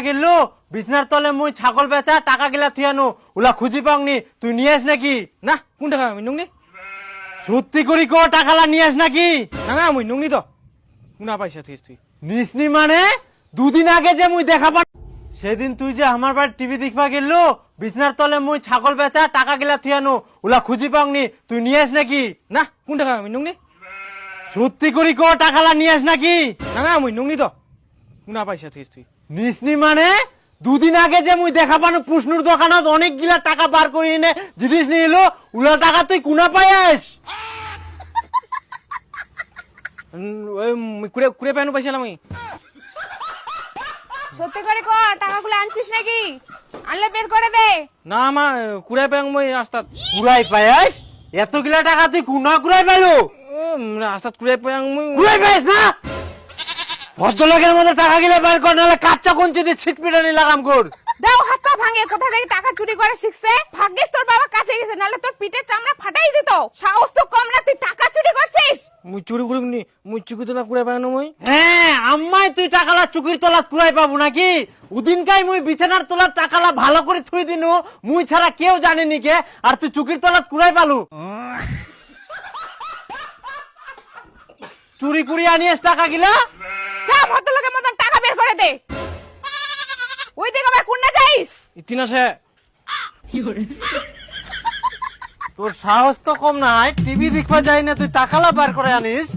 গেলো বিছনার তলে মুই ছাগল বেচা টাকা গিলা থিয়ানো ওলা খুঁজি পাওনি তুই নিয়ে আস নাকি? না কোন টাকা আমি নুংনি সত্যি করি কো টাকালা নিয়ে আস নাকি? না না আমি নুংনি তো কোনা পয়সা থিস তুই নিসনি মানে দুদিন আগে যে মুই দেখা পা সেদিন তুই যে আমার বাড়ি টিভি দেখবা গেলো বিছনার তলে মুই ছাগল বেচা টাকা গিলা থিয়ানো ওলা খুঁজি পাওনি তুই নিয়ে আস নাকি? না কোন টাকা আমি নুংনি সত্যি করি কো টাকালা নিয়ে আস নাকি? না না আমি নুংনি তো কোনা পয়সা থিস তুই নিসনি মানে দুদিন আগে যে মুই দেখা পানো পুষ্ণুর দোকানত অনেক গিলা টাকা বার করে এনে জিনিস নিয়ে এলো উলা টাকা তুই কুনা পাইস? ওই কুড়ে কুড়ে পেন পয়সা আমি সত্যি করে কর টাকাগুলো আনছিস নাকি? আনলে বের করে দে। না আমা কুড়ে পেন মই রাস্তা কুড়াই পাইস? এত গিলা টাকা তুই কুনা কুড়াই পাইলো? রাস্তা কুড়ে পেন মই কুড়াই পাইস না? ভদ্রলোকের মধ্যে টাকা গিলা বার কর নাহলে কাচ্চা কঞ্চি দিয়ে ছিটপিটানি লাগাম কর। দাও হাত পা ভাঙে কোথা থেকে টাকা চুরি করে শিখছে? ভাগ্যিস তোর বাবা কাছে গেছে নাহলে তোর পিঠের চামড়া ফাটাই দিত। সাহস তো কম না তুই টাকা চুরি করছিস? মুই চুরি করিনি মুই চুকি তোলা কুড়ে পেন মই হ্যাঁ আম্মাই তুই টাকালা চুকির তলাত কুড়াই পাবো নাকি? উদিনকাই মুই বিছানার তলার টাকালা ভালো করে থুই দিনু মুই ছাড়া কেউ জানেনি কে আর তুই চুকির তলাত কুড়াই পালু? চুরি কুড়ি আনিস টাকা গিলা? যা ভদ্রলোকের মতন টাকা বের করে দে। ওই দিকে আবার কোন না যাইস? ইতিন আছে তোর সাহস তো কম নাই টিভি দেখবা যাই না তুই টাকালা বার করে আনিস?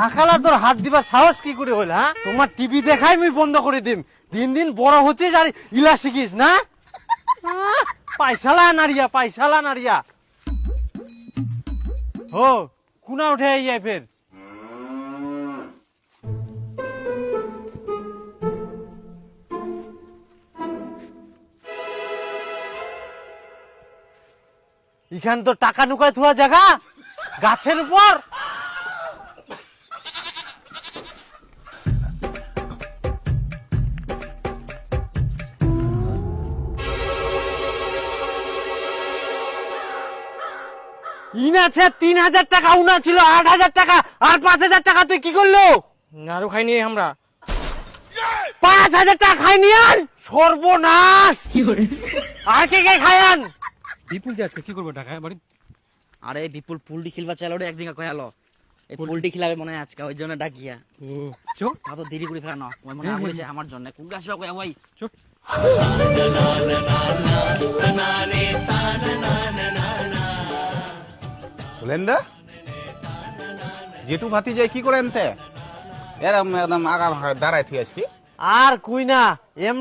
টাকালা তোর হাত দিবা সাহস কি করে হইল? হ্যাঁ তোমার টিভি দেখাই মুই বন্ধ করে দিম। দিন দিন বড় হচ্ছিস আর ইলা শিখিস না? পয়সালা নারিয়া পয়সালা নারিয়া হো কুনা উঠে আইয়া ফের এখান তো টাকা নুকায় থোয়া জায়গা গাছের উপর। ইন আছে ৩,০০০ টাকা, উনা ছিল ৮,০০০ টাকা আর ৫,০০০ টাকা তুই কি করলো? আরো খাইনি আমরা ৫,০০০ টাকা খাইনি আর সর্বনাশ। আর কে কে খায়ান? বিপুল যে আজকে কি করবো টাকা বাড়ি আরে বিপুল পুলটি খেলবা চাইলো রে একদিন কয়ালো এই পুলটি খেলাবে মনে হয় আজকে ওই জন্য ডাকিয়া চো তা তো দেরি করে ফেলানো ওই মনে হয়েছে আমার জন্য কোন আসবা কয়া ভাই চো সুলেন্দা জেঠু ভাতি যাই কি করেন তে এরম একদম আগা দাঁড়ায় তুই আজকে আর কুই না এম